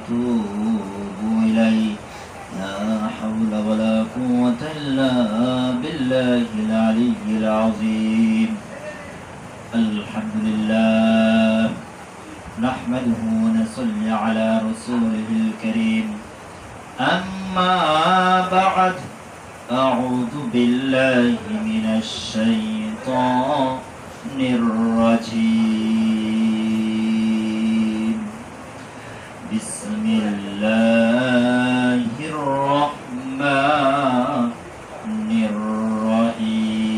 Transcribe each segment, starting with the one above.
وأتوب إليه لا حول ولا قوة إلا بالله العلي العظيم الحمد لله نحمده ونصلي على رسوله الكريم أما بعد أعوذ بالله من الشيطان الرجيم بسم الله الرحمن الرحيم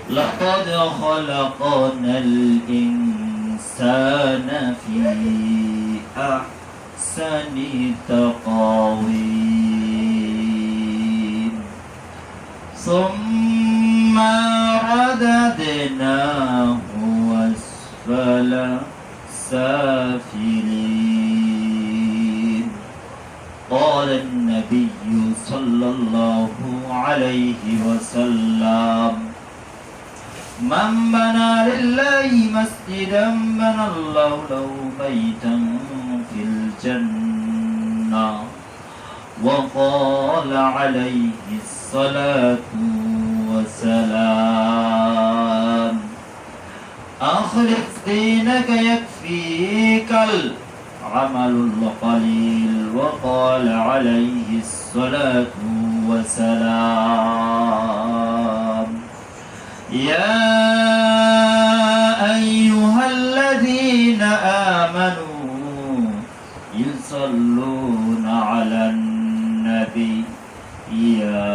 لقد خلقنا الإنسان في أحسن تقويم ثم رددناه أسفل سافلين قال النبي صلى الله عليه وسلم من بنى لله مسجدا بنى الله له بيتا في الجنة وقال عليه الصلاة والسلام أخلص دينك يكفيك العمل القليل وقال عليه الصلاة والسلام يا أيها الذين آمنوا يصلون على النبي يا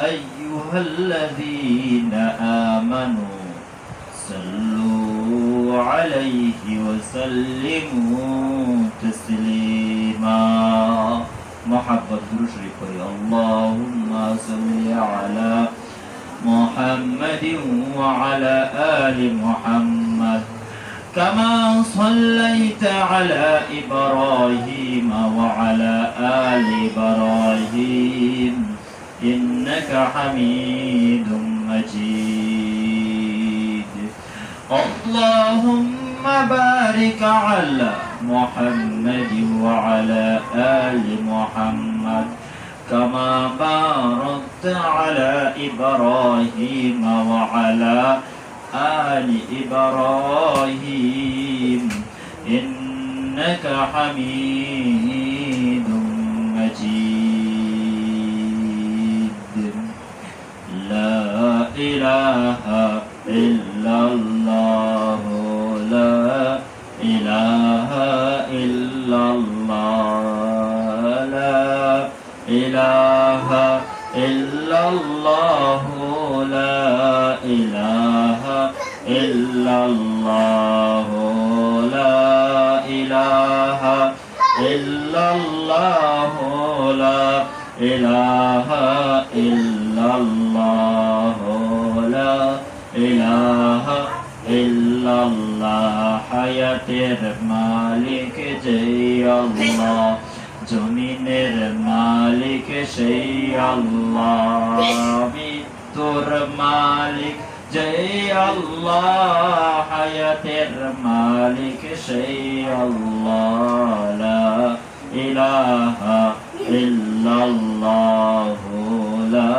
أيها الذين آمنوا صلوا عليه وسلموا تسليما محبة شريف اللهم صل على محمد وعلى آل محمد كما صليت على إبراهيم وعلى آل إبراهيم إنك حميد مجيد اللهم بارك على محمد وعلى آل محمد كما باركت على إبراهيم وعلى آل إبراهيم إنك حميد مجيد لا إله إلا الله لا إله إلا الله لا إله إلا الله لا إله إلا الله لا إله إلا الله لا إله إلا الله لا إله إلا الله হায়াতের মালিক যেই আল্লাহ জমিনের মালিক সেই আল্লাহ মৃত্যুর মালিক যেই আল্লাহ হায়াতের মালিক সেই আল্লাহ লা ইলাহা ইল্লাল্লাহ লা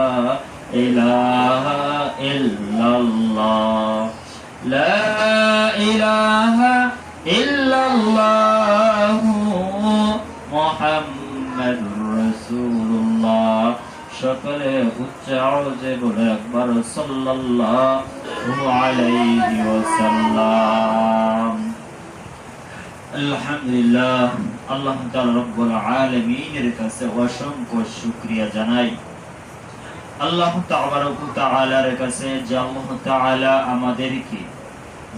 ইলাহা ইল্লাল্লাহ লা ইলাহা ইল্লাল্লাহ মুহাম্মাদুর রাসূলুল্লাহ সকলে উচ্চ আওয়াজে বলে একবার সাল্লাল্লাহু আলাইহি ওয়াসাল্লাম আলহামদুলিল্লাহ আল্লাহ তাআলা রব্বুল আলামিনের কাছে অসংখ্য শুকরিয়া জানাই আল্লাহ তাআলার কাছে যে আল্লাহ তাআলা আমাদেরকে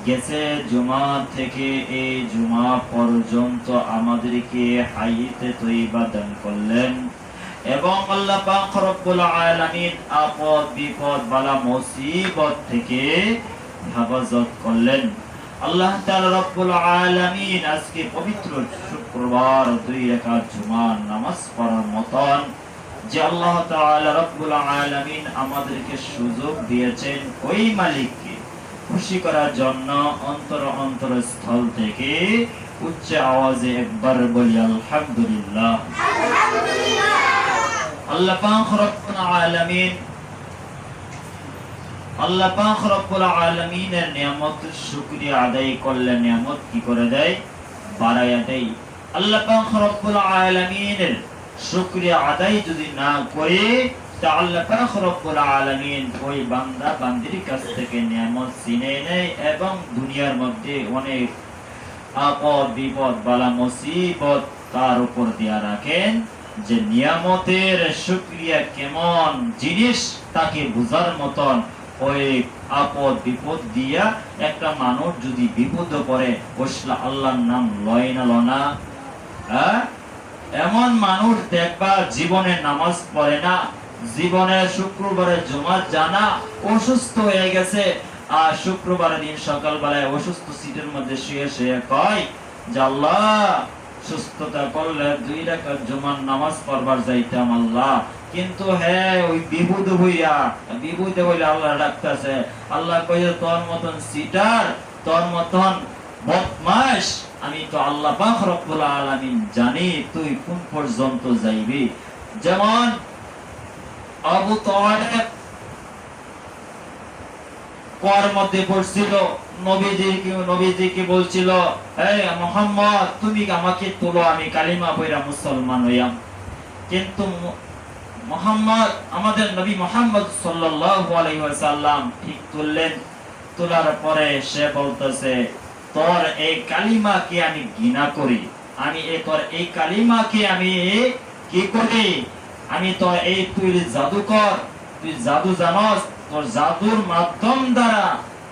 গেছে জুমা থেকে এই জুমা পর্যন্ত আমাদেরকে হায়াতে তয়্যিবা দান করলেন এবং আল্লাহ পাক রব্বুল আলামিন আপদ বিপদ বালা মুসিবত থেকে হেফাজত করলেন আল্লাহ তাআলা রব্বুল আলামিন আজকে পবিত্র শুক্রবার 2 রাকাত জুমার নামাজ পড়ার মতন যে আল্লাহ তাআলা রব্বুল আলামিন আমাদেরকে সুযোগ দিয়েছেন ওই মালিককে খুশি করার জন্য অন্তরস্থল থেকে উচ্চ আওয়াজে একবার বলি আলহামদুলিল্লাহ। আল্লাহ পাক রব্বুল আলামিন, আল্লাহ পাক রব্বুল আলামিনের নিয়ামতের শুকরিয়া আদায় করলে নিয়ামত কি করে দেয়? বাড়ায়া দেয়। আল্লাহ পাক রব্বুল আলামিনের শুকরিয়া আদায় যদি না করে, তা আল্লাহ পাক রব্বুল আলামিন ওই বান্দা বান্দির কাছ থেকে নিয়ামত ছিনিয়ে নেয় এবং দুনিয়ার মধ্যে অনেক আপদ বিপদ বালা মুসিবত তার উপর দিয়া রাখেন। যে নিয়ামতের শুকরিয়া কেমন জিনিস তাকে বুঝার মতন, ওই আপদ বিপদ দিয়া একটা মানুষ যদি বিপদ পড়ে ওসলা আল্লাহর নাম লয় না লনা। এমন মানুষ দেখবা জীবনে নামাজ পড়ে না, জীবনে শুক্রবারে জুমার জানা, অসুস্থ হয়ে গেছে, আর শুক্রবারের দিন সকালবেলায় অসুস্থ সিটের মধ্যে শুয়ে শুয়ে কয় যে আল্লাহ সুস্থতা করলে 2 রাকাত জুমার নামাজ পড়বার যাইতাম আল্লাহ, কিন্তু হ্যাঁ ওই বিপদে হইলে আল্লাহ ডাকতেছে। আল্লাহ কইছে তোর মতন সিটার, তোর মতন বদমাশ আমি তো আল্লাহ পাক রব্বুল আলামিন জানি তুই কোন পর্যন্ত যাইবি। যেমন আবু তালেব কুয়ার মধ্যে পড়ছিল, নবীজিকে বলছিল, এই মুহাম্মদ তুমি আমাকে তোলো, আমি কালিমা পড়া মুসলমান হইয়াম। কিন্তু মুহাম্মদ, আমাদের নবী মুহাম্মদ সাল্লাল্লাহু আলাইহি ওয়াসাল্লাম ঠিক তুললেন। তোলার পরে সে বলতেছে, তোর এই কালিমাকে আমি ঘৃণা করি, তোর এই কালিমাকে আমি কি করি, আমি তো এই তুই জাদুকর, তুই জাদু জানস, তোর জাদুর মাধ্যম দ্বারা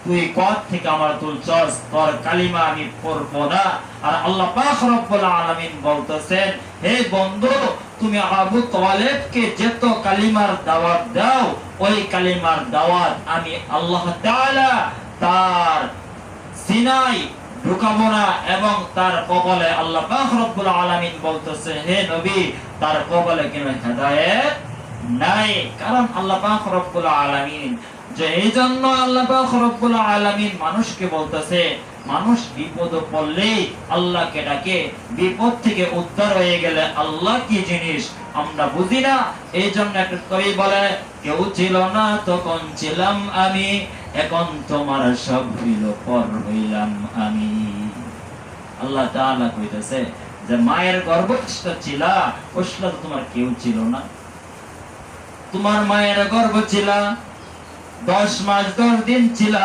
তুই কত থেকে আমার তুলছস, তোর কালিমা আমি পড়ব না। আর আল্লাহ পাক রব্বুল আলামিন বলতেছেন, হে বন্ধু তুমি আবু তালেবকে যত কালিমার দাওয়াত দাও, ওই কালিমার দাওয়াত আমি আল্লাহ তাআলা তার সিনাই ঢুকাবো না। এবং তার কপালে আল্লাহ পাক রব্বুল আলামিন বলতেছে, হে নবী তার কপালে কোনো হেদায়েত নাই। কারণ আল্লাহ পাক রব্বুল আলামিন, যে এই জন্য আল্লাহ পাক রব্বুল আলামিন মানুষকে বলতেছে, মানুষ বিপদ পড়লে আল্লাহকে ডাকে, বিপদ থেকে উদ্ধার হয়ে গেলে আল্লাহ কি জিনিস আমরা বুঝি না। এই জন্য একটা কবি বলে, কেউ ছিল না তখন ছিলাম আমি, এখন তোমার সব হইল পর হইলাম আমি। আল্লাহ তাআলা কইতেছে যে মায়ের গর্ভস্থ ছিলা, ওসলা তো তোমার কেউ ছিল না। তোমার মায়ের গর্ভ ছিলা, 10 মাস 10 দিন ছিলা,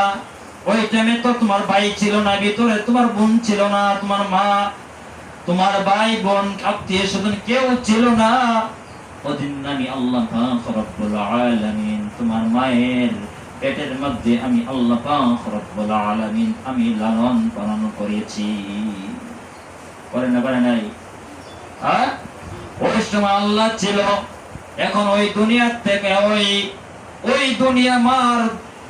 ওই টাইমে তো তোমার ভাই ছিল না ভিতরে, তোমার বোন ছিল না, তোমার মা, তোমার ভাই বোন আত্মীয় স্বজন কেউ ছিল না। ওদিন আমি আল্লাহ পাক রব্বুল আলামিন তোমার মায়ের পেটের মধ্যে আমি আল্লাহ পাক রব্বুল আলামিন আমি লালন পালন করেছি। করে না পারে নাই? ওই সময় আল্লাহ ছিল। এখন ওই দুনিয়া থেকে ওই দুনিয়া মার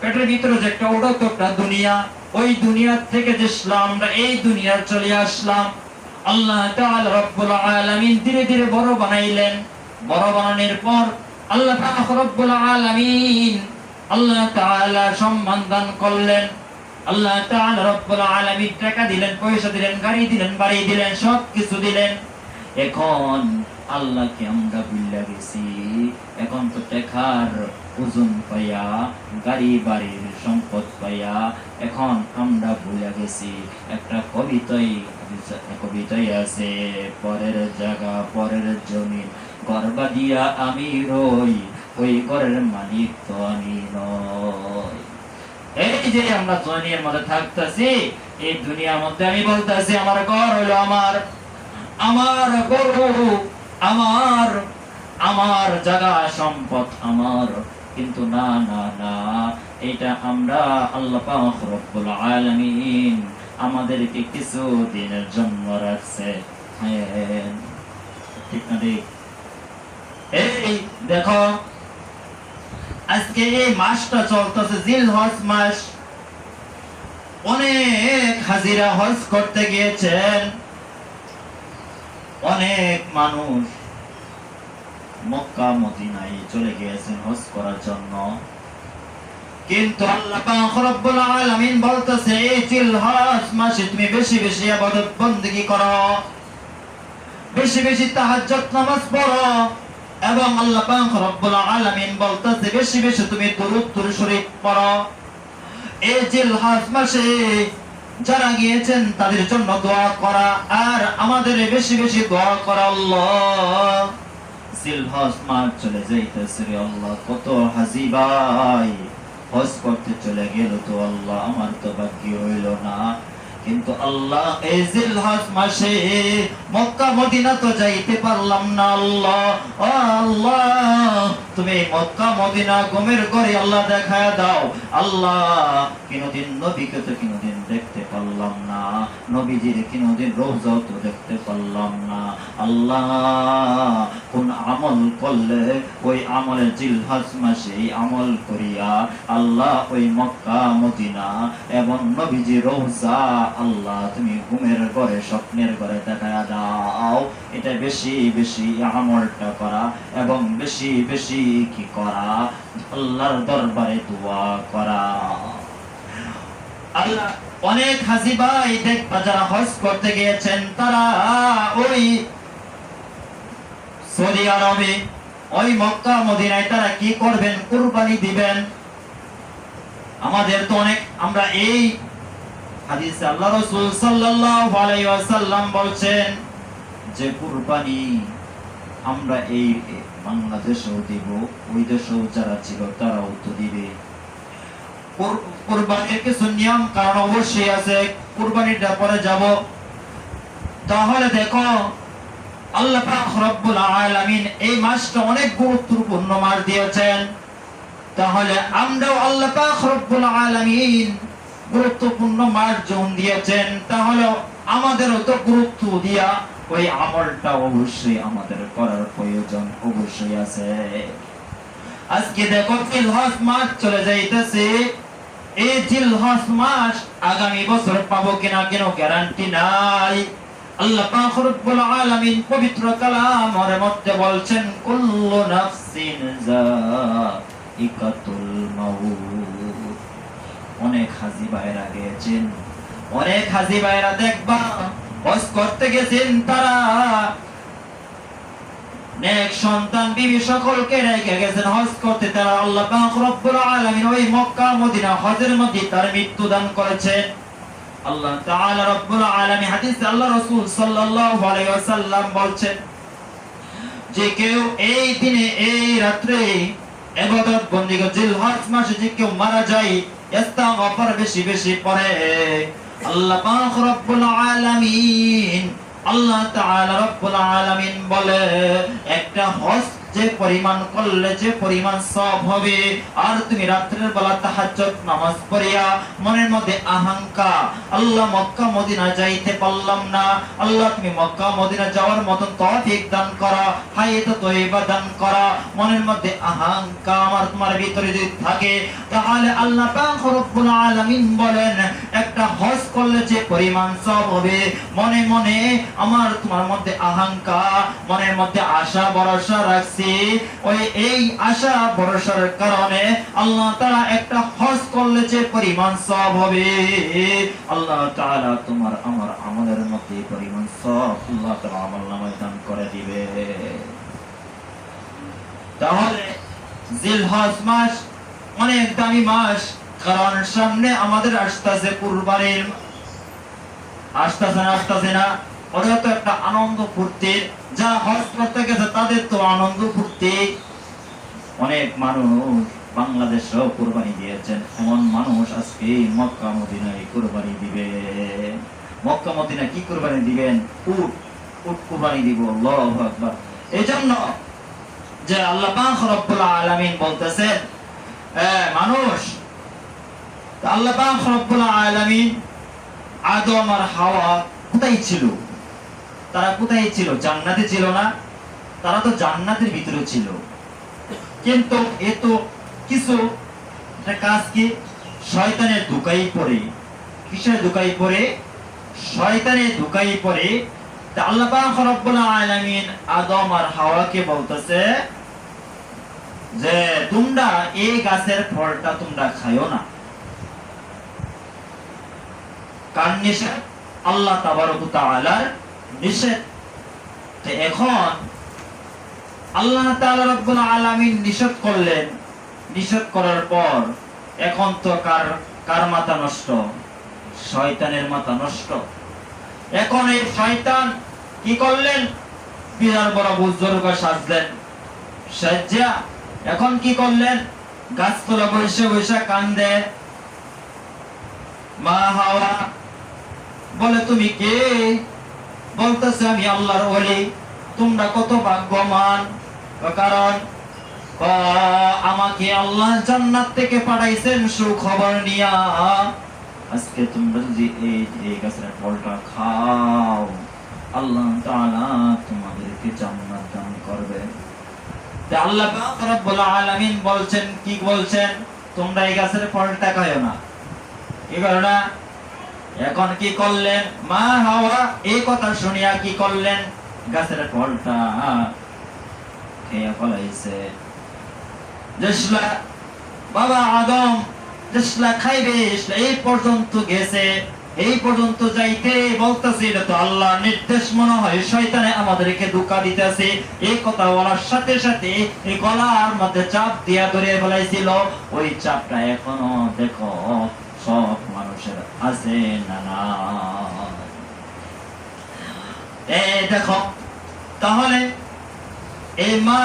পেটের ভিতরে যে একটা উড়ত একটা দুনিয়া, ওই দুনিয়া থেকে যে আমরা এই দুনিয়ার চলে আসলাম, আল্লাহ তাআলা রব্বুল আলামিন ধীরে ধীরে বড় বানাইলেন। বড় বানানোর পর আল্লাহ পাক রব্বুল আলামিন আল্লাহ তাআলা সম্মান দান করলেন। আল্লাহ তাআলা রব্বুল আলামিন টাকা দিলেন, পয়সা দিলেন, গাড়ি দিলেন, বাড়ি দিলেন, সব কিছু দিলেন। এখন আল্লাহকে আমরা ভুলে গেছি। এখন তো টাকার ওজন পাইয়া, গাড়ি বাড়ির সম্পদ পাইয়া এখন আমরা ভুলে গেছি। একটা কবিতাই আছে, পরের জায়গা পরের জমি ঘর বাঁধিয়া আমি রই, ওই ঘরের মালিক তো আমি নই। এই যে আমরা জমির মধ্যে থাকতেছি, এই দুনিয়ার মধ্যে আমি বলতেছি আমার ঘর হলো আমার গরু, আমার জায়গা সম্পদ আমার, কিন্তু না না না, এটা আমরা আল্লাহ পাক রব্বুল আলামিন আমাদেরকে কিছু দিনের জন্য রাখছে। ঠিক না ঠিক? এই দেখো আজকে এই মাসটা চলতেছে জিলহজ মাস। অনেক হাজিরা হজ করতে গিয়েছেন, অনেক মানুষ মক্কা মদিনায় চলে গিয়েছেন হজ করার জন্য। কিন্তু আল্লাহ পাক রব্বুল আলামিন বলতেছে এই জিলহজ মাসে তুমি বেশি বেশি ইবাদত বندگی করো, বেশি বেশি তাহাজ্জুদ নামাজ পড়ো, এবং আল্লাহ পাক রব্বুল আলামিন বলতেছে বেশি বেশি তুমি দুরূদ শরীফ পড়ো। এই জিলহজ মাসে যারা গিয়েছেন তাদের জন্য দোয়া করা, আর আমাদের বেশি বেশি দোয়া করা। আল্লাহ জিলহজ মাস চলে যাইতেছে রে আল্লাহ, কত হাজি ভাই হজ করতে চলে গেল, তো আল্লাহ আমার তো ভাগ্য হইল না। কিন্তু আল্লাহ এই জিলহজ মাসে মক্কা মদিনা তো যাইতে পারলাম না। আল্লাহ ও আল্লাহ তুমি মক্কা মদিনা ঘুমের ঘরে আল্লাহ দেখায় দাও। আল্লাহ কোনদিন নবীকে তো কোনদিন দেখতে পারলাম না, নবীজির কোনদিন রওজা তো দেখতে পারলাম না। আল্লাহ কোন আমল করলে ওই আমলের জিলহজ মাসে এই আমল করিয়া আল্লাহ ওই মক্কা মদিনা এবং নবীজির রওজা আল্লাহ তুমি ঘুমের ঘরে স্বপ্নের ঘরে দেখায়া দাও। এটা বেশি বেশি আমলটা করা এবং বেশি বেশি কি করা, আল্লাহর দরবারে দোয়া করা। আল্লাহ অনেক হাজী ভাই দেখবা যারা হজ করতে গিয়েছেন তারা ওই সৌদি আরবে ওই মক্কা মদিনায় তারা কি করবেন, কুরবানি দিবেন। আমাদের তো অনেক, আমরা এই হাদিসে আল্লাহ রাসূল সাল্লাল্লাহু আলাইহি ওয়াসাল্লাম বলছেন যে কুরবানি আমরা এই বাংলাদেশেও দিব, ওই দেশেও যারা ছিল তারাও তো দিবে। কুরবানির কিছু নিয়ম কারণ অবশ্যই আছে, কুরবানিটা পরে যাব। তাহলে দেখো আল্লাহ পাক রব্বুল আলামিন এই মাসটা অনেক গুরুত্বপূর্ণ মাস দিয়েছেন। তাহলে আমরাও আল্লাহ পাক রব্বুল আলামিন গুরুত্বপূর্ণ মাস যখন দিয়েছেন, তাহলে আমাদেরও তো গুরুত্ব দিয়া ওই আমলটা অবশ্যই আমাদের করার প্রয়োজন অবশ্যই আছে। আজকে দেখো জিলহজ মাস চলে যাইতেছে, এই জিলহজ মাস আগামী বছর পাবো কিনা কোনো গ্যারান্টি নাই। আল্লাহ পাক রব্বুল আলামিন পবিত্র কালামের মধ্যে বলছেন কুল্লু নাফসিন যায়িকাতুল মাউত। অনেক হাজী ভাইরা গেছেন, অনেক হাজী ভাইরা দেখবা হজ করতে গেছেন, তারা নেক সন্তান বিবি সকলকে রেখে গেছেন হজ করতে। তারা আল্লাহ পাক রব্বুল আলামিন ওই মক্কা মদিনা হজের মধ্যে তার মৃত্যু দান করেছেন। আল্লাহ তাআলা রব্বুল আলামিন হাদিসে আল্লাহ রাসূল সাল্লাল্লাহু আলাইহি ওয়াসাল্লাম বলছেন যে কেউ এই দিনে এই রাতে ইবাদত বندگی জিলহজ মাসে যে কেউ মারা যায় ইস্তিগফার বেশি বেশি পড়ে, আল্লাহ পাক রব্বুল আলামিন আল্লাহ তাআলা রব্বুল আলামিন বলে একটা হজ যে পরিমাণ করলে যে পরিমাণ সওয়াব হবে, আর তুমি রাতের বেলা তাহাজ্জুদ নামাজ পড়িয়া মনের মধ্যে আহংকার আল্লাহ মক্কা মদিনা যাইতে পারলাম না, আল্লাহ তুমি মক্কা মদিনা যাওয়ার মতন তৌফিক দান করো, হায়াত তয়্যিবা দান করো, মনের মধ্যে আহংকার আমার তোমার ভিতরে যদি থাকে, তাহলে আল্লাহ পাক রব্বুল আলামিন বলেন একটা হজ করলে যে পরিমাণ সওয়াব হবে, মনে মনে আমার তোমার মধ্যে আহংকার, মনের মধ্যে আশা ভরসা রাখছি, ওই এই আশা ভরসার কারণে আল্লাহ তাআলা একটা হজ করলে যে পরিমাণ সওয়াব হবে, আল্লাহ তাআলা তোমার আমার আমলের মধ্যে পরিমাণ সওয়াব আল্লাহ তাআলা আমলনামায় দান করে দিবে। তাহলে জিলহজ মাস অনেক দামি মাস, কারণ সামনে আমাদের আসতেছে কুরবানির, আসতেছে না ওরা তো একটা আনন্দ ফুর্তি, যা হজ করতে গেছে তাদের তো আনন্দ ফুর্তি। অনেক মানুষ বাংলাদেশেও কুরবানি দিয়েছেন, এমন মানুষ আজকে মক্কা মদিনায় কুরবানি দিবে। মক্কা মদিনা কি কুরবানি দিবেন? উট, উট কুরবানি দিব। আল্লাহু আকবার। এইজন্য যে আল্লাহ পাক রব্বুল আলামিন বলতেছেন মানুষ, আল্লাহ পাক রব্বুল আলামিন আদম আর হাওয়া কোথায় ছিল? তারা কোথায় ছিল? জান্নাতে ছিল না? তারা তো জান্নাতের ভিতরে ছিল, কিন্তু এত কিছু একটা কাজ কি শয়তানের ধোঁকায় পড়ে, কিসের ধোঁকায় পড়ে? শয়তানের ধোঁকায় পড়ে। তা আল্লাহ পাক রব্বুল আলামিন আদম আর হাওয়াকে বলতেছে যে তোমরা এই গাছের ফলটা তোমরা খাইও না। কার নিষেধ? আল্লাহ তাবারক ওয়া তাআলার নিষেধ। এখন আল্লাহ তাআলা রব্বুল আলামিন নিষেধ করলেন, নিষেধ করার পর এখন তো কার মাথা নষ্ট? শয়তানের মাথা নষ্ট। এখন এই শয়তান কি করলেন? বিরাট বড় বুজুর্গ সাজলেন, সাজ্জা এখন কি করলেন? গাছতলা বসে বসে কান্দে। মা হাওয়া বলে, তুমি কে? বলতেছে, আমি আল্লাহর ওলি। তোমরা কত ভাগ্যবান, কারণ আমাকে আল্লাহ জান্নাত থেকে পাঠাইছেন সুখবর নিয়া। আজকে তোমরা যদি এই গাছের ফলটা খাও, আল্লাহ তাআলা তোমাদেরকে জান্নাত দান করবে। তে আল্লাহ পাক রব্বুল আলামিন বলছেন, কি বলছেন? তোমরা এই গাছের ফলটা খাও না। কি করো না? এখন কি করলেন? মা হাওয়া এই কথা শুনিয়া কি করলেন? গাছের ফলটা খেয়ে ফলাইছে। জেসলা বাবা আদম জেসলা খাইবে, এই পর্যন্ত গেছে। এই পর্যন্ত যাইতে বলতেছে, এটা তো আল্লাহর নির্দেশ মনে হয়, শয়তানে আমাদেরকে ধোঁকা দিতেছে। এই কথা বলার সাথে সাথে এই গলার মধ্যে চাপ দিয়া ধরে ফেলাইছিল। ওই চাপটা এখনো দেখো সব মানুষের আছে না না? দেখো তাহলে এই মা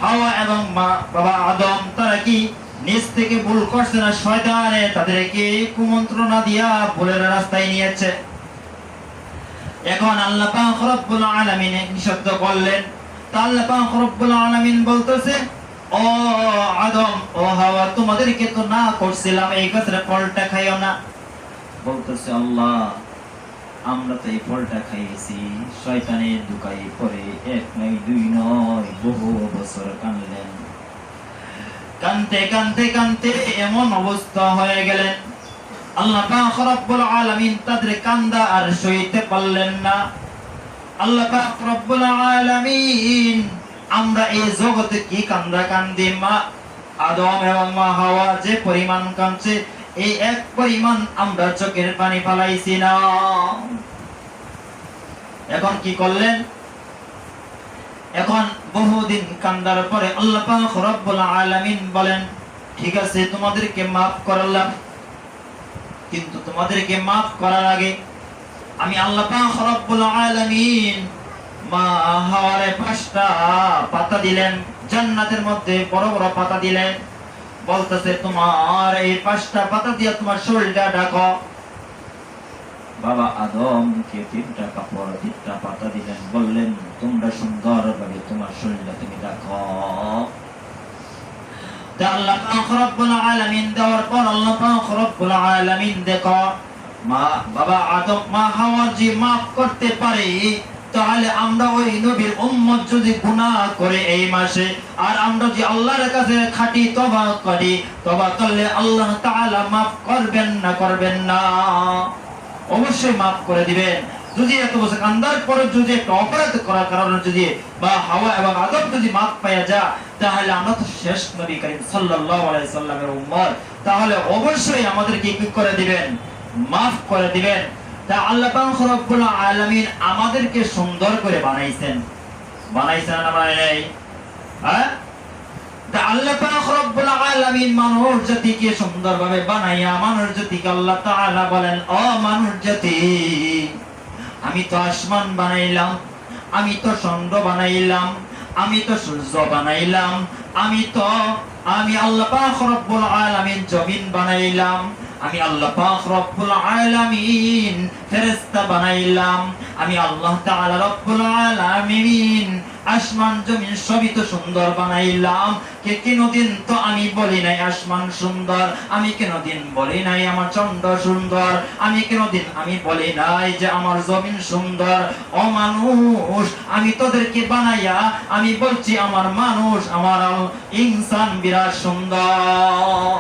হাওয়া এবং মা বাবা আদম তারা কি নিজ থেকে ভুল করছে না? শয়তানে তাদেরকে কুমন্ত্রণা দিয়া ভুলের রাস্তায় নিয়েছে। এখন আল্লাহ পাক রব্বুল আলামিন নিষিদ্ধ করলেন। তা আল্লাহ পাক রব্বুল আলামিন বলতেছে, ও আদম ও হাওয়া, তোমাদেরকে তো না করছিলাম এই গাছের ফলটা খাইও না। বলতেছে, আল্লাহ আমরা তো এই ফলটা খাইয়েছি। শয়তানের ধোঁকায় পড়ে এক নয় দুই নয় বহু বছর কাঁদলেন। কানতে কানতে কানতে এমন অবস্থা হয়ে গেলেন, আল্লাহ পাক রব্বুল আলামিন তাদের কান্দা আর সইতে পারলেন না। আল্লাহ পাক রব্বুল আলামিন আমরা এই জগতে কি কান্দা কান্দি, মা আদম এবং মা হাওয়া যে পরিমাণ কাঁদছে, এই এক পরিমাণ আমরা চোখের পানি ফেলাইছি না। এখন কি করলেন? এখন বহুদিন কান্দার পরে আল্লাহ পাক রব্বুল আলামিন বলেন, ঠিক আছে তোমাদেরকে maaf করলাম, কিন্তু তোমাদেরকে maaf করার আগে আমি আল্লাহ পাক রব্বুল আলামিন মা হাওয়ারে 5টা পাতা দিলেন, জান্নাতের মধ্যে বড় বড় পাতা দিলেন। বলতেছে, তোমার এই 5টা পাতা দিয়ে তোমার শরীরটা ঢাকো। বাবা আদমকে 3টা কাপড় 3টা পাতা দিলেন, বললেন তোমরা সুন্দরভাবে তোমার শরীরটা তুমি ঢাকো। তা আল্লাহ পাক রব্বুল আলামিন দেওয়ার পর আল্লাহ পাক রব্বুল আলামিন দেখো, মা বাবা আদম মা হাওয়া যে maaf করতে পারে, তাহলে আমরা ওই নবীর উম্মত যদি গুনাহ করে এই মাসে, আর আমরা যে আল্লাহর কাছে খাঁটি তওবা করি, তওবা করলে আল্লাহ তাআলা maaf করবেন না? করবেন না? অবশ্যই maaf করে দিবেন। যদি এত বছর কান্দার পরে যদি একটা অপরাধ করার কারণে যদি বা হাওয়া এবং আদম যদি maaf পাওয়া যায়, তাহলে আমরা তো শেষ নবী করিম সাল্লাল্লাহু আলাইহি সাল্লামের উম্মত, তাহলে অবশ্যই আমাদেরকে কি করে দিবেন? maaf করে দিবেন। তা আল্লাহ পাক রব্বুল আলামিন আমাদেরকে সুন্দর করে বানাইছেন। বানাইছেন না বানাই নাই? হ্যাঁ, তা আল্লাহ পাক রব্বুল আলামিন মানব জাতিকে সুন্দরভাবে বানাইয়া মানব জাতিকে আল্লাহ তাআলা বলেন, ও মানব জাতি, আমি তো আসমান বানাইলাম, আমি তো চন্দ্র বানাইলাম, আমি তো সূর্য বানাইলাম, আমি আল্লাহ পাক রব্বুল আলামিন জমিন বানাইলাম, আমি আল্লাহ পাক রব্বুল আলামিন ফেরেশতা বানাইলাম, আমি আল্লাহ তাআলা রব্বুল আলামিন আসমান জমিন সবই তো সুন্দর বানাইলাম। কোনদিন তো আমি বলি নাই আসমান সুন্দর, আমি কোনদিন বলি নাই আমার চন্দ্র সুন্দর, আমি কোনদিন আমি বলি নাই যে আমার জমিন সুন্দর। ও মানুষ, আমি তোদেরকে বানাইয়া আমি বলছি আমার মানুষ, আমার ইনসান বিরাট সুন্দর।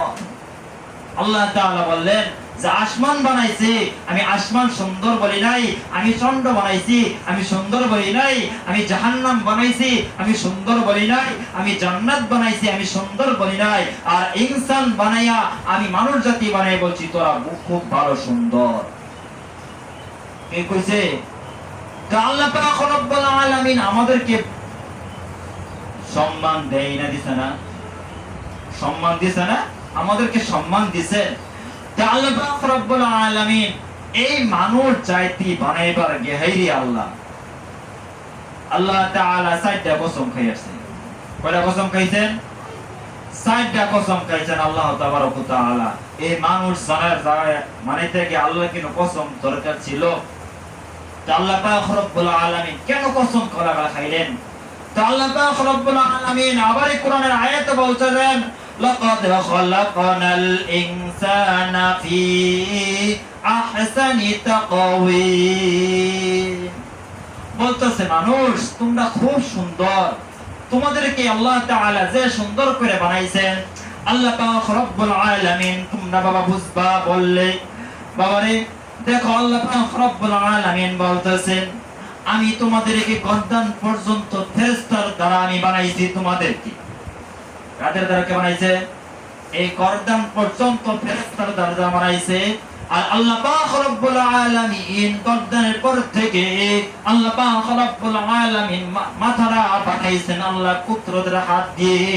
আল্লাহ তাআলা বললেন যে আসমান বানাইছে, আমি আসমান সুন্দর বলি নাই, আমি চন্দ্র বানাইছি, আমি সুন্দর বলি নাই, আমি জাহান্নাম বানাইছি, আমি সুন্দর বলি নাই, আমি জান্নাত বানাইছি, আমি সুন্দর বলি নাই, আর ইনসান বানাইয়া আমি মানুষ জাতি বানাই বলছি তোরা খুব ভালো সুন্দর। কে কইছে? আল্লাহ পাক রব্বুল আলামিন আমাদেরকে সম্মান দেয় না, দিছে না? সম্মান দিছে না? আমাদেরকে সম্মান দিছে। তা আল্লাহ পাক রব্বুল আলামিন এই মানুষ জাতি বানাইবার গেহাইরি আল্লাহ তাআলা 4টা কসম খাইছে। কয়টা কসম খাইছেন? 4টা কসম খাইছেন আল্লাহ তাবারক ওয়া তাআলা। এই মানুষ জানার মানেতে কি আল্লাহ কি কসম দরকার ছিল? তা আল্লাহ পাক রব্বুল আলামিন কেন কসম খাইলেন? তা আল্লাহ পাক রব্বুল আলামিন আবার কোরআনের আয়াতে বলছেন, লাকাদ খালাকনাল ইনসানা ফি আহসানি তাকওয়িম। বলতেছে মানুষ তোমরা খুব সুন্দর, তোমাদেরকে আল্লাহ তাআলা যে সুন্দর করে বানাইছেন আল্লাহ পাক রব্বুল আলামিন। তোমরা বাবা বুঝবা বললে বাবারে দেখো আল্লাহ পাক রব্বুল আলামিন বলতেছেন আমি তোমাদেরকে গর্দান পর্যন্ত ফেরেশতার দ্বারা আমি বানাইছি। তোমাদেরকে কাদের দ্বারা কে বানাইছে? এই গর্দান পর্যন্ত ফেরেশতার দ্বারা বানাইছে। আর আল্লাহ পাক রব্বুল আলামিন গর্দানের পর থেকে আল্লাহ পাক রব্বুল আলামিন মাথাটা বানাইছেন আল্লাহ কুদরতের হাত দিয়ে।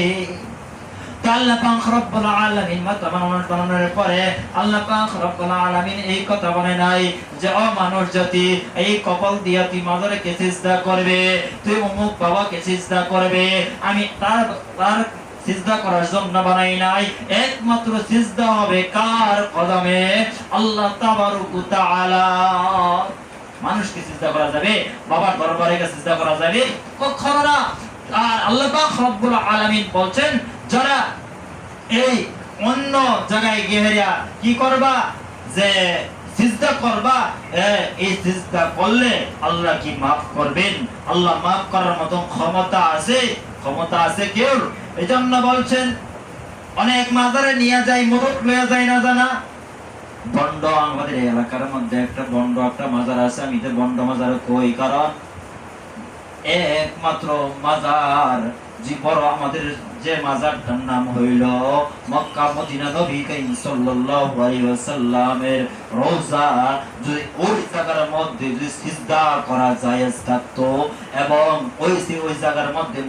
আল্লাহ পাক রব্বুল আলামিন মাথা বানানোর পরে আল্লাহ পাক রব্বুল আলামিন এই কথা বলে নাই যে ও মানুষ জাতি এই কপাল দিয়া তুই মাজারকে সিজদা করবে, তুই অমুক বাবাকে সিজদা করবে। আমি তার সিজদা করার জন্য বানাই নাই, একমাত্র সিজদা হবে কার কদমে? আল্লাহ তাবারক ওয়া তাআলা। মানুষকে সিজদা করা যাবে, বাবার দরবারে সিজদা করা যাবে? কখনো না। আর আল্লাহ পাক রব্বুল আলামিন বলছেন যারা এই অন্য জায়গায় গিয়ে কি করবা যে সিজদা করবা, এই সিজদা করলে আল্লাহ কি maaf করবেন? আল্লাহ maaf করার মত ক্ষমতা আছে? ক্ষমতা আছে কেউ? এজন্য বলছেন অনেক মাজারে নিয়ে যায়, মুরুদ লয়ে যায় না জানা বন্ড। আমাদের এলাকার মধ্যে একটা বন্ড একটা মাজার আছে। আমি তো বন্ড মাজার কই, কারণ একমাত্র মাজার যে বড় আমাদের যে মাজারটার নাম হইল মক্কা মদিনা নবী করিম সাল্লাল্লাহু আলাইহি ওয়াসাল্লামের রওজা। যদি ওই জায়গার মধ্যে যদি সিজদা করা জায়েজ থাকতো এবং ওই জায়গার মধ্যে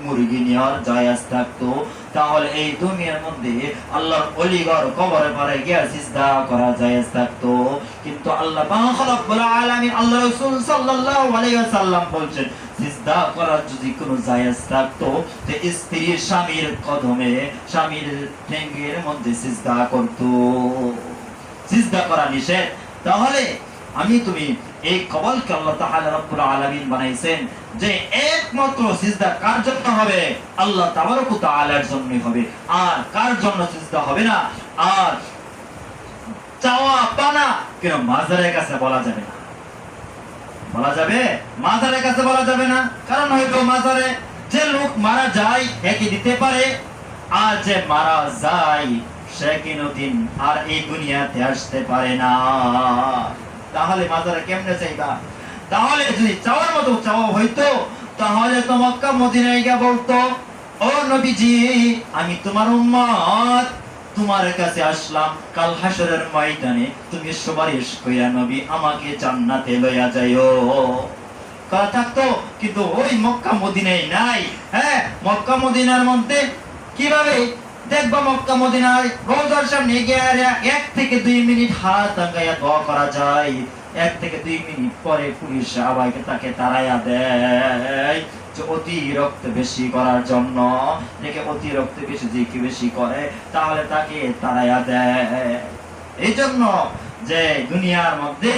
মুরগি নেওয়ার জায়েজ থাকতো, তাহলে এই দুনিয়ার মধ্যে আল্লাহর ওলিগর কবরে পারে গিয়ে সিজদা করা জায়েজ থাকতো। কিন্তু আল্লাহ পাক রব্বুল আলামিন আল্লাহ রাসূল সাল্লাল্লাহু আলাইহি ওয়াসাল্লাম বলেন সিজদা করার যদি কোনো জায়েজ থাকতো যে স্ত্রী স্বামীর কদমে স্বামীর ঠ্যাঙ্গের মধ্যে সিজদা করতো। সিজদা করা নিষেধ। তাহলে আমি তুমি এই কবলকে আল্লাহ তাআলা রব্বুল আলামিন বানাইছেন যে একমাত্র সিজদা কার জন্য হবে? আল্লাহ তাবারক ওয়া তাআলার জন্যই হবে। আর কার জন্য সিজদা হবে না? আর চাওয়া পানা কেন মাজারের কাছে বলা যাবে না? বলা যাবে? মাজারের কাছে বলা যাবে না। কারণ হয়তো মাজারে যে লোক মারা যায় একই দিতে পারে, আর যে মারা যায় সে কোনদিন আর এই দুনিয়াতে আসতে পারে না। তাহলে মাজারে কেমনে চাইবা? তাহলে যদি চাওয়ার মতো চাওয়া হইতো তাহলে তো মক্কা মদিনায় গিয়ে বলতো ও নবীজি আমি তোমার উম্মত, তোমার কাছে আসলাম, কাল হাসরের ময়দানে তুমি সুপারিশ কইরা নবী আমাকে জান্নাতে লইয়া যাইও। কথা থাকতো, কিন্তু ওই মক্কা মদিনায় নাই। হ্যাঁ, মক্কা মদিনার মধ্যে কিভাবে দেখবা মক্কা মদিনায় রওজার সামনে গিয়ে 1 থেকে 2 মিনিট হাত আগায়া দোয়া করা যায়। 1 থেকে 2 মিনিট পরে পুলিশ আবাইকে তাকে তাড়াইয়া দেয় যে অতিরিক্ত বেশি করার জন্য। দেখে অতিরিক্ত বেশি যে কি বেশি করে তাহলে তাকে তাড়াইয়া দেয়। এই জন্য যে দুনিয়ার মধ্যে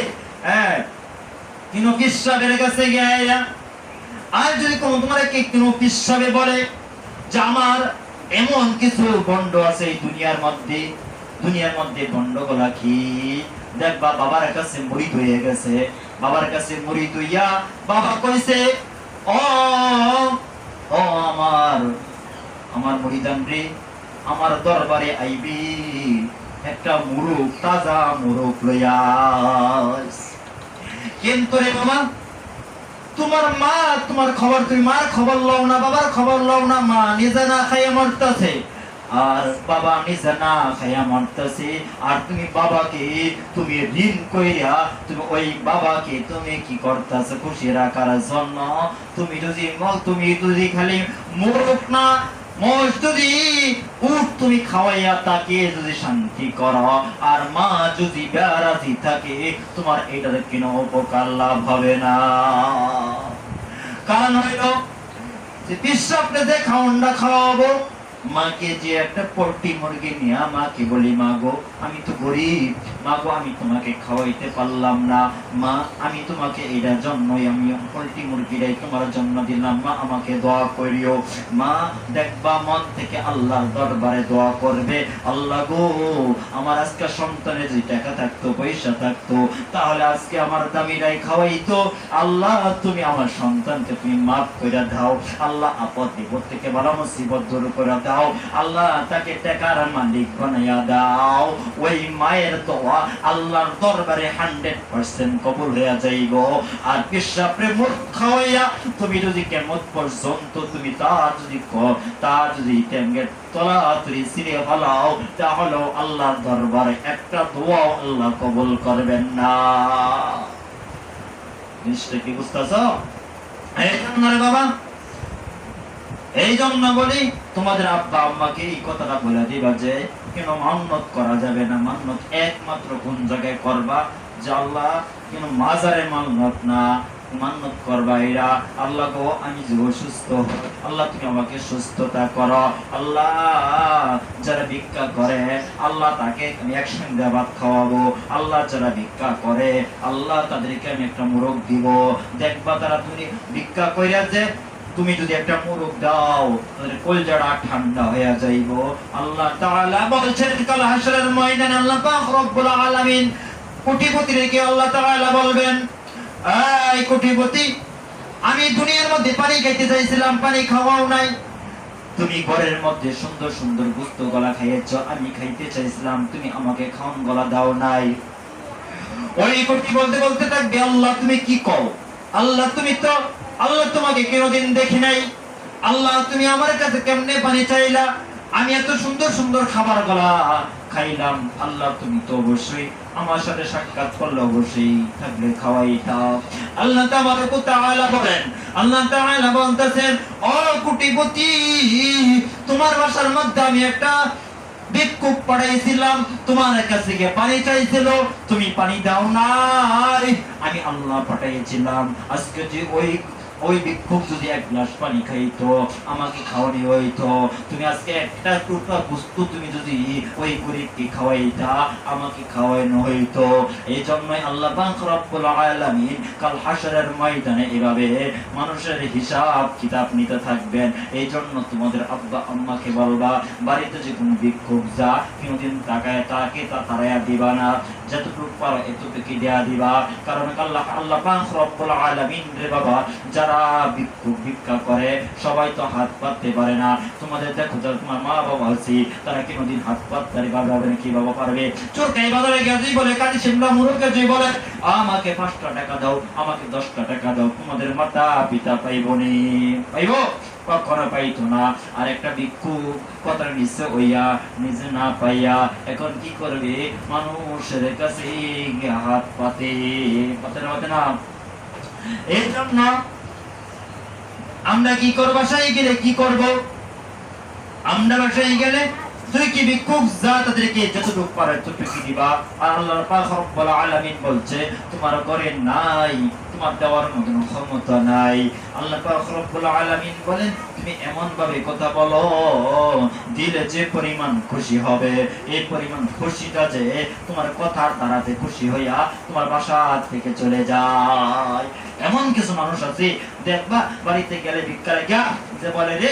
কোনো পিসাবের কাছে গিয়া আর যদি কোনো তোমাকে কোনো পিসাবে বলে যে আমার এমন কিছু বন্ড আছে এই দুনিয়ার মধ্যে বন্ডগুলা কি? দেখবা বাবার কাছে মুরিদ হয়ে গেছে, বাবার কাছে মুরিদ হইয়া বাবা কইছে ও আমার মুরিদান রে আমার দরবারে আইবি, একটা মুরুগ, তাজা মুরুগ লইয়া আইছে। কিন্তু রে বাবা, তোমার মা, তোমার খবর, তুমি মার খবর লও না, বাবার খবর লও না। মা নিজে না খাইয়া মরতেছে, আর বাবা নিজে না খাইয়া মরতেছে, আর তুমি বাবাকে, তুমি ঋণ কইরা তুমি ওই বাবাকে তুমি কি করতেছো খুশি রাখার জন্য। তুমি যদি খালি মুরুগ না, মোষ যদি উট তুমি খাওয়াইয়া তাকে যদি শান্তি করো, আর মা যদি বেরাজি থাকে, তোমার এটার কোনো উপকার লাভ হবে না। কারণ হইল যে পিসাবটা যে খাওয়ানটা খাওয়াবো, মাকে যে একটা পোল্ট্রি মুরগি নিয়ে মাকে বলি, মা গো আমি তো গরিব, মা গো আমি তোমাকে খাওয়াইতে পারলাম না, মা আমি তোমাকে এটার জন্যই আমি পোল্ট্রি মুরগিটাই তোমার জন্য দিলাম, মা আমাকে দোয়া করিও। মা দেখবা মন থেকে আল্লাহর দরবারে দোয়া করবে, আল্লাহ গো আমার আজকে সন্তানের যদি টাকা থাকতো, পয়সা থাকতো, তাহলে আজকে আমার দামিরাই খাওয়াইতো। আল্লাহ তুমি আমার সন্তানকে তুমি মাফ করে দাও, আল্লাহ আপদ বিপদ থেকে বড় মুসিবত দূর করে দাও, আল্লাহ তাকে টাকার মালিক বানাইয়া দাও। ওই মায়ের দোয়া আল্লাহর দরবারে 100% কবুল হয়ে যাইব। আর পিসাবরে মুখ খাওয়াইয়া তুমি যদি কিয়ামত পর্যন্ত তুমি তার যদি টেঙ্গের তলা তুই সিরে ফেলাও, তাহলে আল্লাহর দরবারে একটা দোয়া আল্লাহ কবুল করবেন না। জিনিসটা কি বুঝতেছ? এই জন্য রে বাবা, এই জন্য বলি তোমাদের আব্বা আম্মাকে এই কথাটা বলে দিবা যে কেন মান্নত করা যাবে না। মান্নত একমাত্র কোন জায়গায় করবা, যে আল্লাহ কেন মাজারে মান্নত না, মান্নত করবা এরা, আল্লাহ গো আমি যে অসুস্থ, আল্লাহ তুমি আমাকে সুস্থতা করো। আল্লাহ যারা ভিক্ষা করে, আল্লাহ তাকে আমি একসঙ্গে ভাত খাওয়াবো। আল্লাহ যারা ভিক্ষা করে, আল্লাহ তাদেরকে আমি একটা মুরগ দিব। দেখবা তারা তুমি ভিক্ষা কইরা যে তুমি যদি একটা মুরগ দাও, তাদের কলজাটা ঠান্ডা হয়ে যাইব। আল্লাহ তাআলা বলছেন কাল হাসরের ময়দানে আল্লাহ পাক রব্বুল আলামিন কোটিপতিকে আল্লাহ তাআলা বলবেন, এই কোটিপতি, আমি দুনিয়ার মধ্যে পানি খাইতে চাইছিলাম, পানি খাওয়াও নাই। তুমি ঘরের মধ্যে সুন্দর সুন্দর গোশত গলা খাইয়েছো, আমি খাইতে চাইছিলাম, তুমি আমাকে খাওন গলা দাও নাই। ওই কোটি বলতে বলতে থাকবে, আল্লাহ তুমি কি কও? আল্লাহ তুমি তো, আল্লাহ তোমাকে কোনোদিন দেখি নাই, আল্লাহ তুমি আমার কাছে কেমনে পানি চাইলা? আমি এত সুন্দর সুন্দর খাবার গলা খাইলাম, আল্লাহ তুমি তো অবশ্যই আমার সাথে সাক্ষাৎ করলে অবশ্যই থাকলে খাওয়াইতা। আল্লাহ তাবারক তাআলা বলেন, আল্লাহ তাআলা বলতেছেন, ও কোটিপতি, তোমার বাসার মধ্যে আমি একটা ভিক্ষুক পাঠাইছিলাম, তোমার কাছে গিয়ে পানি চাইছিল, তুমি পানি দাও নাই। আমি আল্লাহ পাঠাইছিলাম, আজকে যে ওই ভিক্ষুক যদি এক গ্লাস পানি খাইতো, আমাকে খাওয়ানি হইতো। তুমি আজকে একটা টুকরা বস্তু তুমি যদি ওই গরিবকে খাওয়াইতা, আমাকে খাওয়ানো হইতো। এই জন্যই আল্লাহ পাক রব্বুল আলামিন কাল হাসরের ময়দানে এভাবে মানুষের হিসাব কিতাব নিতে থাকবেন। এই জন্য তোমাদের আব্বা আম্মাকে বলবা, বাড়িতে যে কোনো ভিক্ষুক যা কোনোদিন তাকে তারাইয়া দিবা না, যতটুকু পারো এতটুকু দেয়া দিবা। কারণ আল্লাহ পাক রব্বুল আলামিন রে বাবা, যারা ভিক্ষা করে সবাই তো হাত পাততে পারে না। তোমাদের দেখো, যারা তোমার মা বাবা আছে, তারা কোনোদিন হাত পাততে পারবে না, কি বাবা পারবে? চোরকাই বাজারে গেছি বলে, কাজী সিমলা মুরুকে যে বলে আমাকে 5টা টাকা দাও, আমাকে 10টা টাকা দাও, তোমাদের মাতা পিতা পাইবনি, পাইব? কখনো পাইতো না। আর একটা ভিক্ষুক কথা নিচে হইয়া নিজে না পাইয়া এখন কি করবে? মানুষের কাছে হাত পাতে না। এই জন্য আমরা কি করব? বাসায় গেলে কি করব? আমরা বাসায় গেলে তুই কি ভিক্ষুক যা, তাদেরকে যতটুকু পারে ততটুকু দিবা। আর আল্লাহ পাক রব্বুল আলামিন বলছে, তোমার ঘরে নাই, তোমার দেওয়ার মতন ক্ষমতা নাই। আল্লাহ পাক রব্বুল আলামিন বলেন, তুমি এমন ভাবে কথা বলো দিলে যে পরিমাণ খুশি হবে, এই পরিমাণ খুশিটা যে তোমার কথার দ্বারাতে খুশি হইয়া তোমার বাসা থেকে চলে যায়। এমন কিছু মানুষ আছে দেখবা, বাড়িতে গেলে ভিক্ষা রেখা যে বলে রে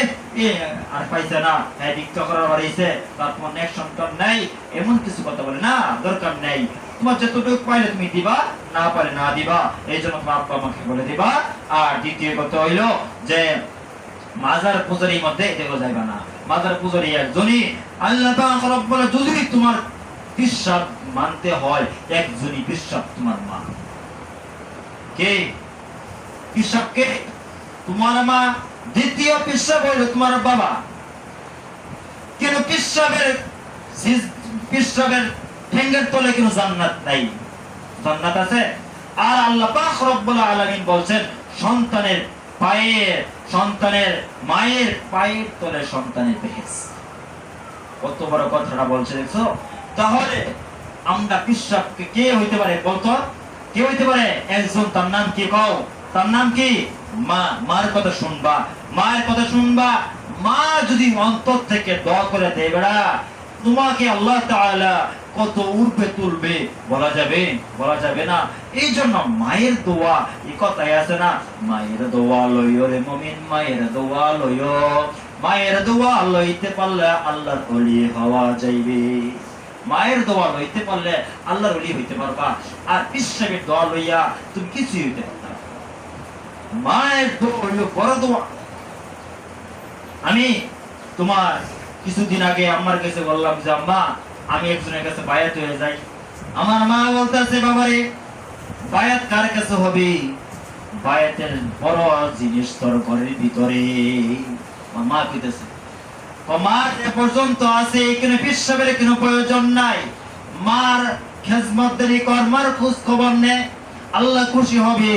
আর পাইছে না, ভিক্ষা করার বাড়িছে, তার তোমার নেক্সট সন্তান নাই, এমন কিছু কথা বলে না, দরকার নেই। তোমার যতটুকু পাইলে তুমি দিবা, না পারে না দিবা। এই জন্য তোমার আব্বা আমাকে বলে দিবা। আর দ্বিতীয় কথা হইলো যে মাজার পূজারির মধ্যে দেখো যাইবা না। মাজার পূজারি একজনই, আল্লাহ পাক রব্বুল যদি তোমার পিসাব মানতে হয়, একজনই পিসাব তোমার মা। কে পিসাব? কে? তোমার মা। দ্বিতীয় পিসাব হলো তোমার বাবা। কেন পিসাবের ঠেঙ্গের তলে কেন জান্নাত নাই? জান্নাত আছে। আর আল্লাহ পাক রব্বুল আলামিন বলছেন সন্তানের মায়ের পায়ের তলে সন্তানের বেহেশত। কত বড় কথাটা বলছে দেখছো? তাহলে আমরা পিসাবকে কে হইতে পারে বলতো? কে হইতে পারে? একজন। তার নাম কি? কও। তার নাম কি? মা। মার কথা শুনবা, মায়ের কথা শুনবা। মা যদি অন্তর থেকে দোয়া করে দেয়, বেড়া তোমাকে আল্লাহ তাআলা কত উর্বে তুলবে, বলা যাবে? বলা যাবে না। এই জন্য মায়ের দোয়া, এই কথাই আছে না, মায়ের দোয়া লইও রে মুমিন, মায়ের দোয়া লইও। মায়ের দোয়া লইতে পারলে আল্লাহর ওলি হওয়া যাইবে। মায়ের দোয়া লইতে পারলে আল্লাহর ওলি হইতে পারবা। আর পিসাবের দোয়া লইয়া তুমি কিছুই হইতে পারবা না। মায়ের দোয়া হইল বড় দোয়া। আমি তোমার কিছুদিন আগে আম্মার কাছে বললাম যে আম্মা, আমি একজনের কাছে বায়াত হয়ে যাই। আমার মা বলতেছে, বাবারে বায়াত কার কাছে হবে? বায়াতের বড় জিনিস তোর ঘরের ভিতরে। মা কইতেছে, মা এ পর্যন্ত আছে, এখানে পিসাবের কোনো প্রয়োজন নাই। মার খেজমতদারি কর, মার খোঁজ খবর নে, আল্লাহ খুশি হবে।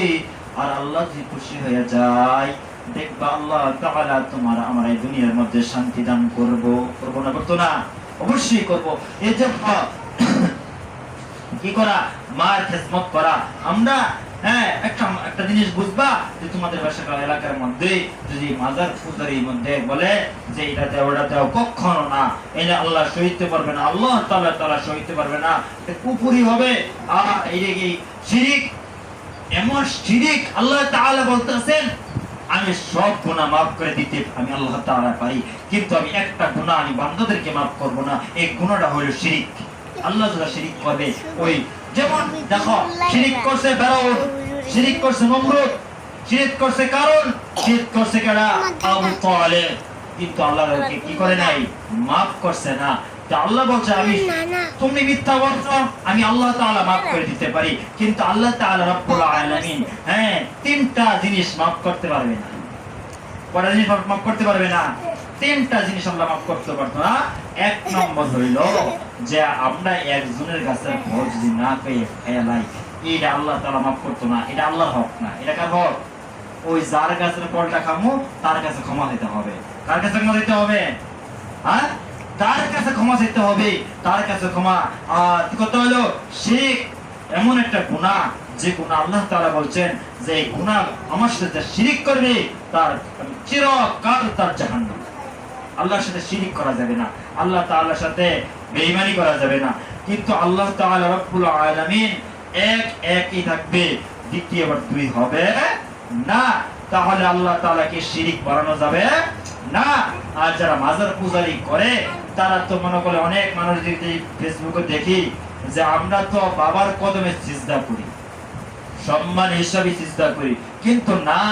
আর আল্লাহ যদি খুশি হয়ে যায়, দেখবা আল্লাহ তাআলা তোমার আমার এই দুনিয়ার মধ্যে শান্তি দান করব। করব না? করতো না? অবশ্যই করব। এই যে কি করা? মার খেজমত করা। আমরা একটা জিনিস বুঝবা যে তোমাদের বাসা এলাকার মধ্যে যদি মাজার পূজারির মধ্যে বলে যে এটা দেও ওটা দেও, কখনো না। এটা আল্লাহ সইতে পারবে না, আল্লাহ তাআলা সইতে পারবে না। এটা কুফরি হবে। আর এই যে শিরিক, এমন শিরিক আল্লাহ তাআলা বলতেছেন আমি সব গুনাহ মাফ করে দিতে আমি আল্লাহ তাআলা পারি, কিন্তু আমি একটা গুনাহ আমি বান্দাদেরকে মাফ করব না। এই গুনাহটা হলো শিরিক। আল্লাহ যারা শিরিক করবে, ওই যেমন দেখো শিরিক করছে ফেরাউন, শিরিক করছে নমরুদ, শিরিক করছে কারুন, শিরিক করছে কারা? আবু তালেব। কিন্তু আল্লাহ কি করে নাই? মাফ করছে না। আল্লাহ বলছে আমি, তুমি মিথ্যা বলছো, আমি আল্লাহ তাআলা মাফ করে দিতে পারি, কিন্তু আল্লাহ তাআলা রব্বুল আলামিন তিনটা জিনিস মাফ করতে পারবে না। কয়টা জিনিস মাফ করতে পারবে না? তিনটা জিনিস আল্লাহ মাফ করতে পারতো না। এক নম্বর হইল যে আমরা একজনের কাছে ভোজ যদি না পেয়ে ফেলাই, এটা আল্লাহ তাআলা মাফ করতো না। এটা আল্লাহর হক না। এটা কার হক? ওই যার কাছে ফলটা খামো তার কাছে ক্ষমা দিতে হবে। কার কাছে ক্ষমা দিতে হবে? হ্যাঁ, তার কাছে ক্ষমা চাইতে হবে, তার কাছে ক্ষমা। আর কত হলো? শিরক এমন একটা গুনাহ, যে গুনাহ আল্লাহ তাআলা বলছেন যে এই গুনাহ আমার সাথে শিরক করবে তার চিরকাল তার জাহান্নাম। আল্লাহর সাথে শিরক করা যাবে না, আল্লাহ তাআলার সাথে বেঈমানি করা যাবে না। কিন্তু আল্লাহ তাআলা রব্বুল আলামিন একই থাকবে, দ্বিতীয়বার দুই হবে না। তাহলে আল্লাহ তাআলাকে শিরক বানানো যাবে না। আর যারা মাজার পূজারি করে তারা তো মনে করে, অনেক মানুষ যদি ফেসবুকে দেখি যে আমরা তো বাবার কদমে সিজদা করি, সম্মান হিসাবে সিজদা করি, কিন্তু না,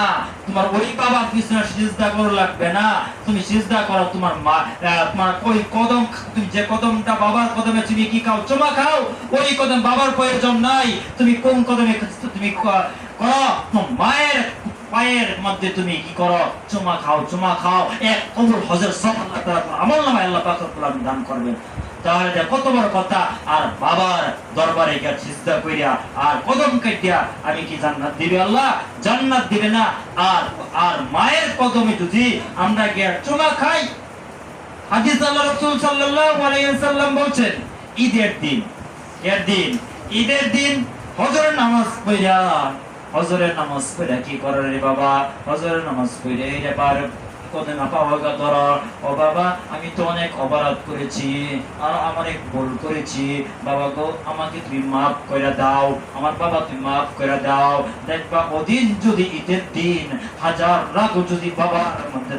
তোমার ওই বাবার পিছনে সিজদা করা লাগবে না। তুমি সিজদা করো তোমার মা, তোমার ওই কদম, তুমি যে কদমটা বাবার কদমে তুমি কি খাও? চুমা খাও। ওই কদম বাবার প্রয়োজন নাই। তুমি কোন কদমে তুমি করো? মায়ের পায়ের মধ্যে তুমি কি করো? চুমা খাও। চুমা খাও। এক কবুল হজর সব আল্লাহ তাআলা আমলনামায় আল্লাহ পাক দান করবেন। তাহলে কত বড় কথা। আর বাবার দরবারে গিয়ে সিজদা কইরা আর কদম কাটিয়া আমি কি জান্নাত দিবে? আল্লাহ জান্নাত দিবে না। আর মায়ের কদমে যদি আমরা গিয়ে চুমা খাই, হাদিস আল্লাহ রাসূল সাল্লাল্লাহু আলাইহি ওয়াসাল্লাম বলেন ঈদের দিন হজরের নামাজ পড়া, হজরের নামাজ পড়া কি করে রে বাবা? হজরের নামাজ পড়ে এবার কদমে পাওয়া গেল, ও বাবা আমি তো অনেক অপরাধ করেছি আর অনেক ভুল করেছি, বাবা গো আমাকে তুমি মাফ করে দাও, আমার বাবা তুমি মাফ করে দাও। দেখবা ওদিন যদি ঈদের দিন হাজার রাগ যদি বাবার মধ্যে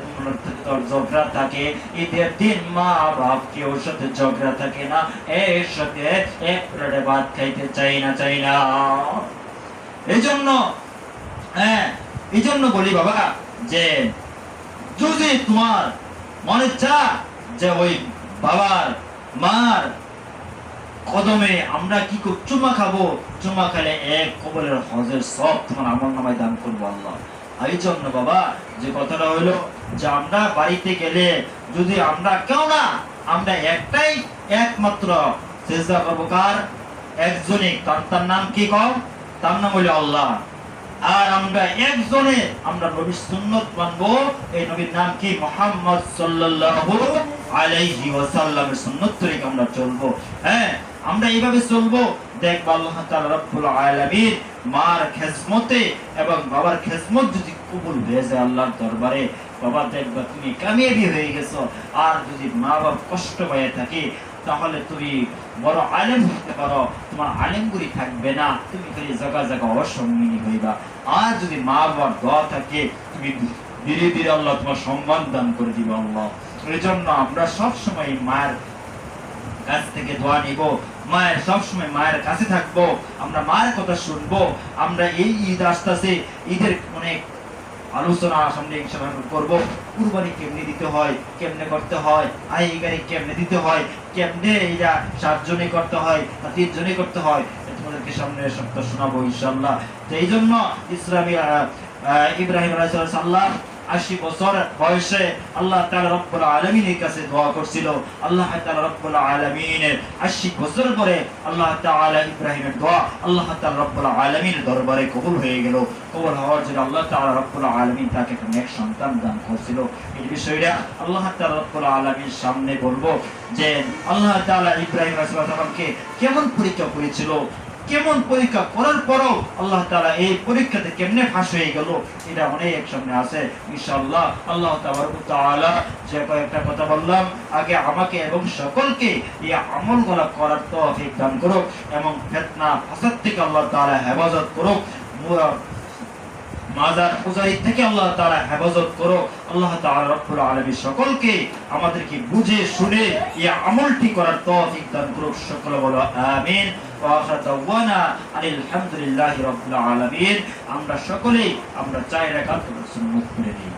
তোর ঝগড়া থাকে, ঈদের দিন মা বাপ কেউ সাথে ঝগড়া থাকে না, এর সাথে এক প্লেটে ভাত খাইতে চাই না। এই জন্য বলি বাবা, যে যদি তোমার মনে চা যে ওই বাবার মার কদমে আমরা কি করব, চুমা খাবো, চুমা খেলে এক কবরের হজের সব তোমার আমলনামায় দান করবো আল্লাহ। এই জন্য বাবা যে কথাটা হলো যে আমরা বাড়িতে গেলে যদি আমরা কেউ না, আমরা একটাই একমাত্র সিজদা করবো কার? একজনই, তার নাম কি কও? তার নাম হলো আল্লাহ। আর আমরা একজনে আমরা নবীর সুন্নাত মানবো, এই নবীর নাম কি? মুহাম্মদ সাল্লাল্লাহু আলাইহি ওয়াসাল্লামের সুন্নাত তরিকা আমরা চলবো। হ্যাঁ, আমরা এইভাবে চলবো, দেখব আল্লাহ তাআলা রব্বুল আলামিন মার খেজমতে এবং বাবার খেজমত যদি কবুল হয়ে যায় আল্লাহর দরবারে, বাবা দেখবা তুমি কামিয়াবি হয়ে গেছো। আর যদি মা বাবা কষ্ট পেয়ে থাকে তাহলে তুমি বড় আলেম হতে পারো, তোমার আলেমগুলি থাকবে না, তুমি খালি জায়গা জায়গা অসম্মানী হইবা। আর যদি মা বাবার দোয়া থাকে তুমি ধীরে ধীরে আল্লাহ তোমার সম্মান দান করে দিবে আল্লাহ। এই জন্য আমরা সবসময় মায়ের কাছ থেকে দোয়া নিব, মায়ের সবসময় মায়ের কাছে থাকবো, আমরা মায়ের কথা শুনবো। আমরা এই ঈদ আসতেছে, ঈদের অনেক আলোচনা সামনে ইনশাআল্লাহ করব। কুরবানি কেমনে দিতে হয়, কেমনে করতে হয়, আই গাড়ি কেমনে দিতে হয়, কেমনে এটা 7 জনে করতে হয় না 3 জনে করতে হয়, তোমাদেরকে সামনে সপ্তাহ শোনাবো ইনশাআল্লাহ। তো এই জন্য ইসলামী ইব্রাহিম আলাইহিস সালাম 80 বছর বয়সে আল্লাহ তাআলা রব্বুল আলামিনের কাছে দোয়া করছিল। আল্লাহ তাআলা রব্বুল আলামিনের 80 বছর পরে আল্লাহ তাআলা ইব্রাহিমের দোয়া আল্লাহ তাআলা রব্বুল আলামিনের দরবারে কবুল হয়ে গেল। কবুল হওয়ার জন্য আল্লাহ তাআলা রব্বুল আলামিন তাকে একটা নেক সন্তান দান করেছিল। এই বিষয়টা আল্লাহ তাআলা রব্বুল আলামিনের সামনে বলবো যে আল্লাহ তাআলা ইব্রাহিম আলাইহিস সালামকে কেমন পরীক্ষা করেছিল, কেমন পরীক্ষা করার পরও আল্লাহ তাআলা এই পরীক্ষাতে কেমনে ফাঁস হয়ে গেল, এটা অনেক সামনে আছে ইনশাআল্লাহ। আল্লাহ তাআলা যে কয়েকটা কথা বললাম, আগে আমাকে এবং সকলকে এই আমলগুলো করার তৌফিক দান করুক এবং ফিতনা ফাসাদ থেকে আল্লাহ তাআলা হেফাজত করুক, মাজার পূজারী থেকে আল্লাহ তাআলা হেফাজত করো। আল্লাহ তাআলা রব্বুল আলামিন সকলকে আমাদেরকে বুঝে শুনে এই আমলটি করার তৌফিক দান করুক। সকলে বলো আমিন। ওয়া আখিরু দাওয়ানা আলহামদুলিল্লাহি রাব্বিল আলামিন। আমরা সকলেই আমরা 4 রাকাত সুন্নাত পড়ে নিই।